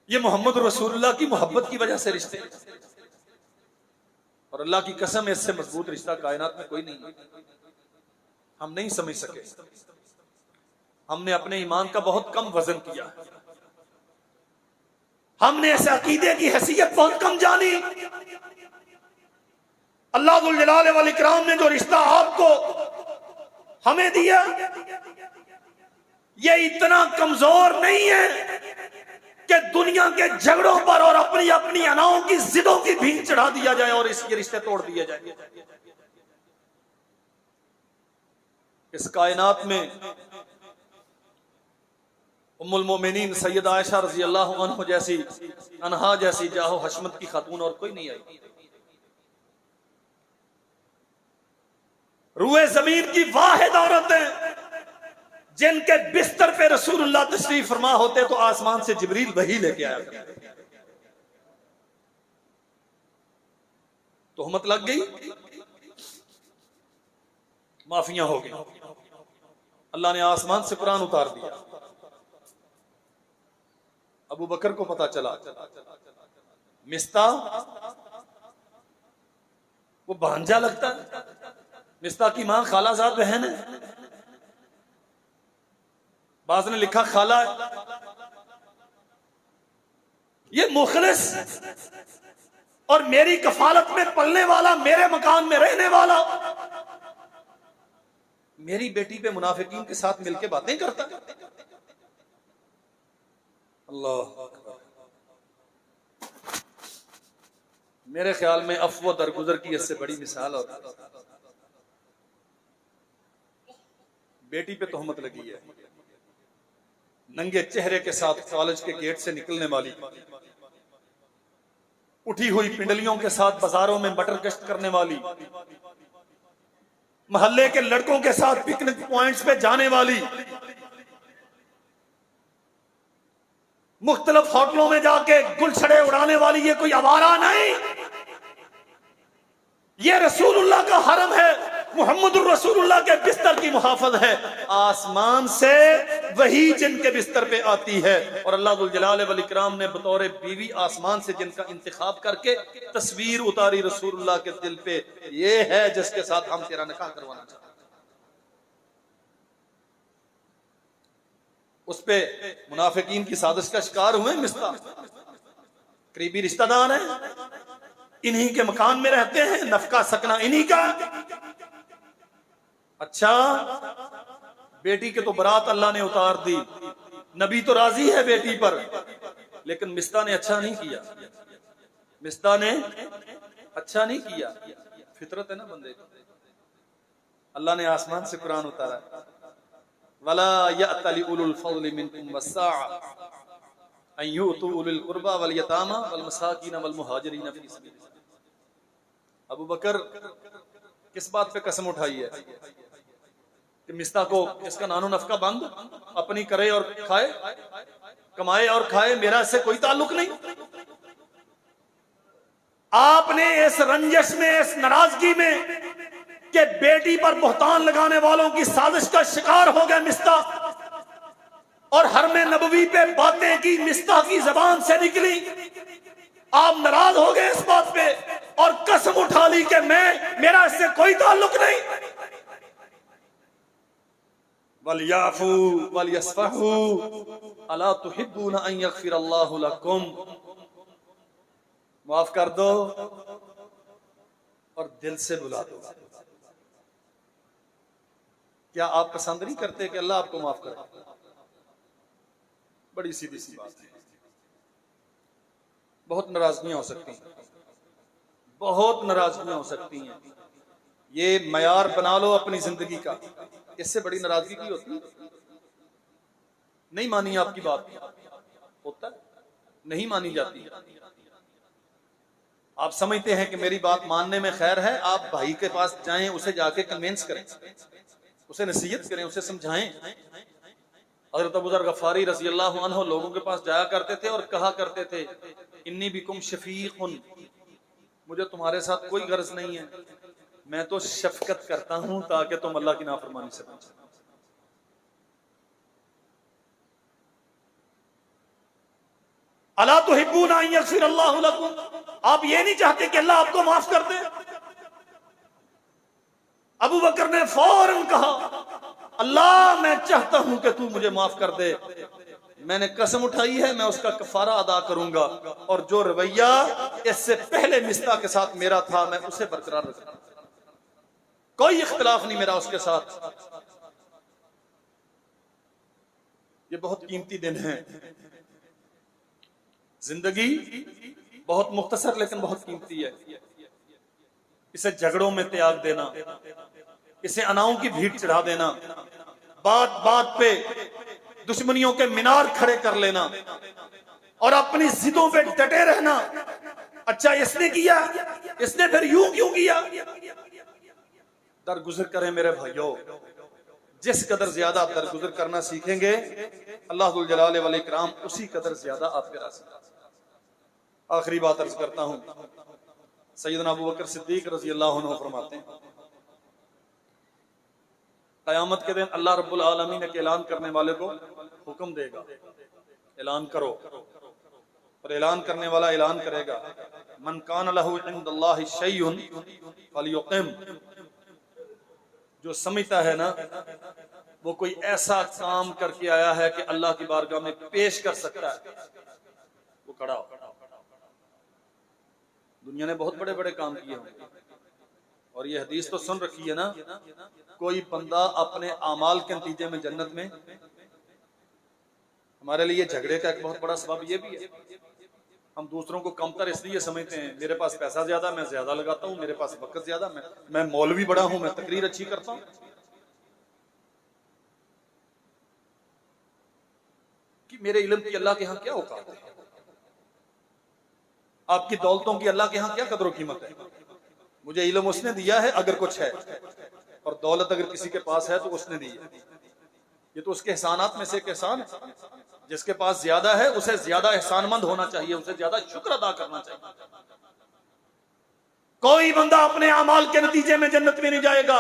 ये मोहम्मद रसूलुल्लाह की मोहब्बत की वजह से रिश्ते, और अल्लाह की कसम है इससे मजबूत रिश्ता कायनात में कोई नहीं। हम नहीं समझ सके, हमने अपने ईमान का बहुत कम वजन किया, हमने ऐसे अकीदे की हैसियत बहुत कम जानी। अल्लाह जुल जलाल वल इकराम ने जो रिश्ता आपको हमें दिया, ये इतना कमजोर नहीं है कि दुनिया के झगड़ों पर और अपनी अपनी अनाओं की जिदों की भीख चढ़ा दिया जाए और इसके रिश्ते तोड़ दिए जाए। इस कायनात में उम्मुल मोमिनीन सैयदा आयशा रजी अल्लाह अन्हा जैसी अनहा जैसी जाहो हशमत की खातून और कोई नहीं आई। रूए जमीन की वाहिद औरतें जिनके बिस्तर पे रसूलुल्लाह तशरीफ फरमा होते तो आसमान से जिब्रील वही लेके आया करते। तोहमत लग गई, माफियां हो गई, अल्लाह ने आसमान से कुरान उतार दिया। अबू बकर को पता चला मिस्ता वो भांजा लगता है, मिस्ता की मां खालाजाद बहन है, बाज ने लिखा खाला है। ये मुखलिस और मेरी कफालत में पलने वाला, मेरे मकान में रहने वाला, मेरी बेटी पे मुनाफिकीन के साथ मिलकर बातें करता है। अल्लाह अकबर। मेरे ख्याल में अफवा दरगुजर की इससे बड़ी मिसाल और बेटी पे तोहमत लगी है, नंगे चेहरे के साथ कॉलेज के गेट से निकलने वाली, उठी हुई पिंडलियों के साथ बाजारों में मटर गश्त करने वाली, मोहल्ले के लड़कों के साथ पिकनिक पॉइंट्स पे जाने वाली, मुख्तलिफ होटलों में जाके गुलछड़े उड़ाने वाली, ये कोई आवारा नहीं, ये रसूलुल्लाह का हरम है, मुहम्मदुर रसूलुल्लाह के बिस्तर की मुहाफिज है। आसमान से वही जिनके बिस्तर पे आती है, और अल्लाह जुल जलाल वल इकराम ने बतौर बीवी आसमान से जिनका इंतखाब करके तस्वीर उतारी रसूलुल्लाह के दिल पे, ये है जिसके साथ हम तेरा निकाह करवाना चाहते हैं। उस पे मुनाफिकीन की साजिश का शिकार हुए मिस्ता, करीबी रिश्तेदार हैं, इन्हीं के मकान में रहते हैं, नफका सकना इन्हीं का। अच्छा, बेटी के तो बरात अल्लाह ने उतार दी, नबी तो राजी है बेटी पर, लेकिन मिस्ता ने अच्छा नहीं किया, मिस्ता ने अच्छा नहीं किया। फितरत है ना बंदे की। अल्लाह ने आसमान से कुरान उतारा, वला यअतली उलुल फज़्ल मिनकुम वस्साअ अन युतू उलिल कुर्बा वल यतामा वल मसाकीन वल मुहाजिरीन फी सबीलिल्लाह। अबू बकर किस बात पे कसम उठाई है कि मिस्ता को इसका नानो नफका बंद, अपनी करे और खाए, कमाए और खाए, मेरा इससे कोई ताल्लुक नहीं। आपने इस रंजश में, इस नाराजगी में कि बेटी पर बुहतान लगाने वालों की साजिश का शिकार हो गया मिस्ता, और हरमे नबवी पे बातें की मिस्ता की जबान से निकली, आप नाराज हो गए इस बात पे और कसम उठा ली कि मेरा इससे कोई ताल्लुक नहीं। वलयाफू वलयस्फहू अला तुहिब्बूना अन यगफिरल्लाहु लकुम, माफ कर दो और दिल से बुला दो। क्या आप पसंद नहीं करते कि अल्लाह आपको माफ करे? बड़ी सीधी सी बात है। बहुत नाराजगियां हो सकती हैं, बहुत नाराजगियां हो सकती हैं। ये मयार बना लो अपनी जिंदगी का, इससे बड़ी नाराजगी की होती है? नहीं मानी आपकी बात, होता है, नहीं मानी जाती। आप समझते हैं कि मेरी बात मानने में खैर है, आप भाई के पास जाएं, उसे जाके कन्विंस करें, उसे नसीहत करें, उसे समझाएं। हज़रत अबू ज़र गफ़ारी रज़ी अल्लाहु अन्हु लोगों के पास जाया करते थे और कहा करते थे, इन्नी बिकुम शफीक़ुन, मुझे तुम्हारे साथ कोई गर्ज नहीं है, मैं तो शफकत करता हूं ताकि तुम अल्लाह की नाफरमानी से बचो। अला तुहिब्बूना अन यग़फ़िरल्लाहु लकुम, आप ये नहीं चाहते कि अल्लाह आपको माफ कर दे? अबू बकर ने फौरन कहा, अल्लाह मैं चाहता हूं कि तू मुझे माफ कर दे, मैंने कसम उठाई है मैं उसका कफारा अदा करूंगा, और जो रवैया इससे पहले मिस्ता के साथ मेरा था मैं उसे बरकरार रखूंगा, कोई इख्तिलाफ नहीं मेरा उसके साथ। ये बहुत कीमती दिन है, जिंदगी बहुत मुख्तसर लेकिन बहुत कीमती है। इसे झगड़ों में त्याग देना, इसे अनाओं की भीड़ चढ़ा देना, बात बात पे दुश्मनियों के मीनार खड़े कर लेना और अपनी जिदों पे डटे रहना, अच्छा इसने किया, इसने फिर यूं क्यों किया। दरगुजर करें मेरे भाइयों, जिस कदर ज्यादा आप दरगुजर करना सीखेंगे अल्लाह जुल जलाल वल इकराम उसी कदर ज्यादा आपके रास्ते। आखिरी बात अर्ज करता हूं, सैयदना अबू बकर सिद्दीक रज़ी अल्लाह अन्हु फरमाते हैं, क़यामत के दिन अल्लाह रब्बुल आलमीन के ऐलान करने वाले को हुक्म देगा, ऐलान करो, और ऐलान करने वाला ऐलान करेगा, मन कान लहू इंदल्लाहि शैउन फलयुक़िम, जो समझता है ना वो कोई ऐसा काम करके आया है कि अल्लाह की बारगाह में पेश कर सकता है, वो खड़ा हो। दुनिया ने बहुत बड़े बड़े काम किए होंगे, और ये हदीस तो सुन रखी है ना, कोई बंदा अपने आमाल के नतीजे में जन्नत में, हमारे लिए झगड़े का एक बहुत बड़ा सबब ये भी है, हम दूसरों को कमतर इसलिए समझते हैं, मेरे पास पैसा ज्यादा, मैं ज्यादा लगाता हूं, मेरे पास वक्त ज्यादा, मैं मौलवी बड़ा हूं, मैं तकरीर अच्छी करता हूं, कि मेरे इल्म की अल्लाह के यहाँ क्या औकात है, आपकी दौलतों की अल्लाह के यहाँ क्या कदर कीमत है। मुझे इल्म उसने दिया है अगर कुछ है, और दौलत अगर किसी के पास है तो उसने दी है, ये तो उसके एहसानात में से एक एहसान है। जिसके पास ज्यादा है उसे ज्यादा एहसानमंद होना चाहिए, उसे ज्यादा शुक्र अदा करना चाहिए। कोई बंदा अपने अमाल के नतीजे में जन्नत में नहीं जाएगा,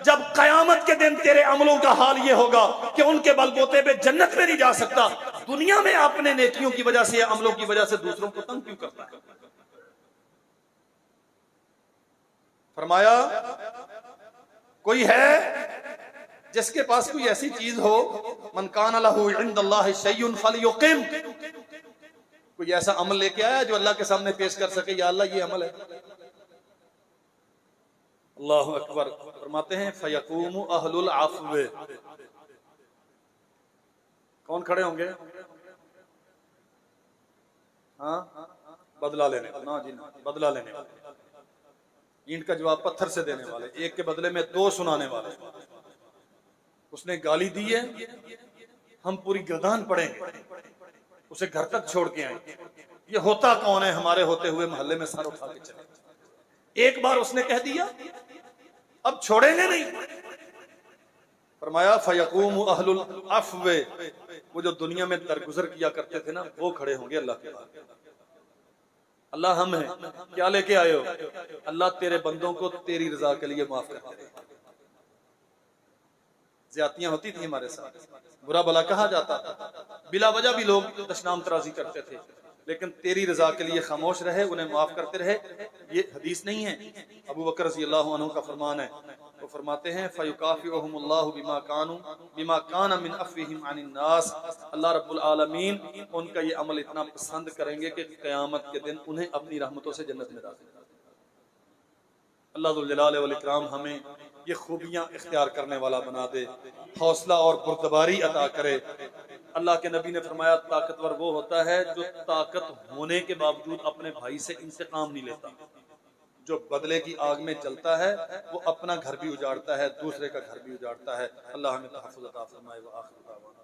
जब कयामत के दिन तेरे अमलों का हाल ये होगा कि उनके बलबूते पे जन्नत में नहीं जा सकता, दुनिया में अपने नेकियों की वजह से, अमलों की वजह से दूसरों को तंग क्यों करता है। फरमाया कोई है जिसके पास कोई ऐसी चीज हो, मन कान लहू इंदल्लाहि शैउन फलयुक़िम, कोई ऐसा अमल लेके आया जो अल्लाह के सामने पेश कर सके, या अल्लाह ये अमल है। अल्लाहु अकबर। फरमाते हैं फयकूमु अहलुल अफ़्व, कौन खड़े होंगे? हाँ, बदला लेने ना जी ना, बदला लेने वाले, ईंट का जवाब पत्थर से देने वाले, एक के बदले में दो सुनाने वाले। उसने गाली दी है, हम पूरी गर्दान पड़ेंगे, उसे घर तक छोड़ के आएंगे, ये होता कौन है, हमारे होते हुए मोहल्ले में सर उठा के चले। एक बार उसने कह दिया, अब छोड़ेंगे नहीं। फरमाया फयकूमु अहलुल अफ़्व, वो जो दुनिया में दरगुजर किया करते थे ना, वो खड़े होंगे अल्लाह के पास। अल्लाह हम हैं, क्या लेके आए हो? अल्लाह तेरे बंदों को तेरी रजा के लिए माफ करते। ज्यादतियां होती थी हमारे साथ, बुरा भला कहा जाता था, बिला वजह भी लोग दशनाम तराजी करते थे, लेकिन तेरी रजा के लिए खामोश रहे, उन्हें माफ करते रहे। ये हदीस नहीं है, अबू बकर रज़ी अल्लाह अन्हु का फरमान है। वो फरमाते हैं फयुकाफिउहुमुल्लाहु बिमा कान मिन अफ़्विहिम अनिन नास, अल्लाह रब्बुल आलमीन उनका ये अमल इतना पसंद करेंगे कि क़यामत के दिन उन्हें अपनी रहमतों से जन्नत में दाखिल कर देंगे। अल्लाह ज़ुल जलाल वल इकराम हमें ये खूबियां इख्तियार करने वाला बना दे, हौसला और बुर्दबारी अता करे। अल्लाह के नबी ने फरमाया ताकतवर वो होता है जो ताकत होने के बावजूद अपने भाई से इंतकाम नहीं लेता, जो बदले की आग में जलता है वो अपना घर भी उजाड़ता है, दूसरे का घर भी उजाड़ता है। अल्लाह हमें तहफ़्फ़ुज़ अता फरमाए। व आखिर दावाना।